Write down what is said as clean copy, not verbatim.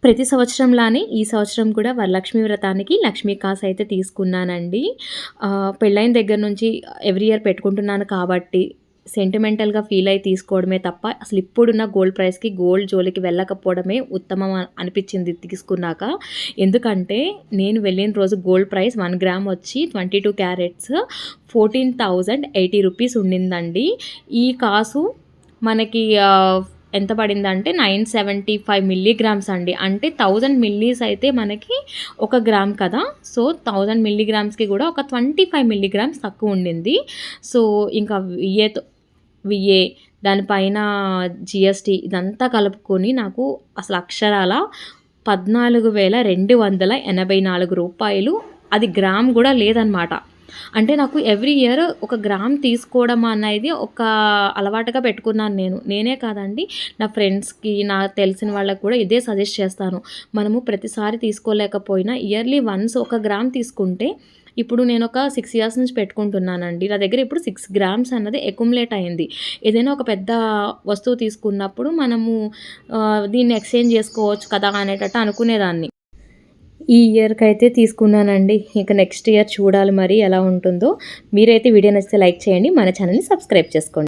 ప్రతి సంవత్సరంలానే ఈ సంవత్సరం కూడా వరలక్ష్మి వ్రతానికి లక్ష్మీ కాసు అయితే తీసుకున్నానండి. పెళ్ళైన దగ్గర నుంచి ఎవ్రీ ఇయర్ పెట్టుకుంటున్నాను కాబట్టి సెంటిమెంటల్‌గా ఫీల్ అయ్యి తీసుకోవడమే తప్ప అసలు ఇప్పుడున్న గోల్డ్ ప్రైస్‌కి గోల్డ్ జోలికి వెళ్ళకపోవడమే ఉత్తమం అనిపించింది తీసుకున్నాక. ఎందుకంటే నేను వెళ్ళిన రోజు గోల్డ్ ప్రైస్ 1 గ్రామ్ వచ్చి 22 క్యారెట్స్ 14,080 రూపీస్ ఉండిందండి. ఈ కాసు మనకి ఎంత పడిందంటే 975 మిల్లీగ్రామ్స్ అండి. అంటే 1000 మిల్లీస్ అయితే మనకి 1 గ్రామ్ కదా! సో 1000 మిల్లీగ్రామ్స్‌కి కూడా ఒక 25 మిల్లీగ్రామ్స్ తక్కువ ఉండింది. సో ఇంకా విఏ దానిపైన జీఎస్టీ ఇదంతా కలుపుకొని నాకు అసలు అక్షరాల రూ. 14,284 అది గ్రామ్ కూడా లేదనమాట. అంటే నాకు ఎవ్రీ ఇయర్ ఒక గ్రామ్ తీసుకోవడం అనేది ఒక అలవాటుగా పెట్టుకున్నాను నేను. నేనే కాదండి, నా ఫ్రెండ్స్‌కి, నాకు తెలిసిన వాళ్ళకి కూడా ఇదే సజెస్ట్ చేస్తాను. మనము ప్రతిసారి తీసుకోలేకపోయినా ఇయర్లీ వన్స్ ఒక గ్రామ్ తీసుకుంటే, ఇప్పుడు నేను ఒక 6 ఇయర్స్ నుంచి పెట్టుకుంటున్నానండి. నా దగ్గర ఇప్పుడు 6 గ్రామ్స్ అన్నది అక్యుములేట్ అయింది. ఏదైనా ఒక పెద్ద వస్తువు తీసుకున్నప్పుడు మనము దీన్ని ఎక్స్చేంజ్ చేసుకోవచ్చు కదా అనేటట్టు అనుకునేదాన్ని. ఈ ఇయర్‌కైతే తీసుకున్నానండి. ఇక నెక్స్ట్ ఇయర్ చూడాలి మరి ఎలా ఉంటుందో. మీరైతే వీడియో నచ్చితే లైక్ చేయండి. మన ఛానెల్‌ని సబ్స్క్రైబ్ చేసుకోండి.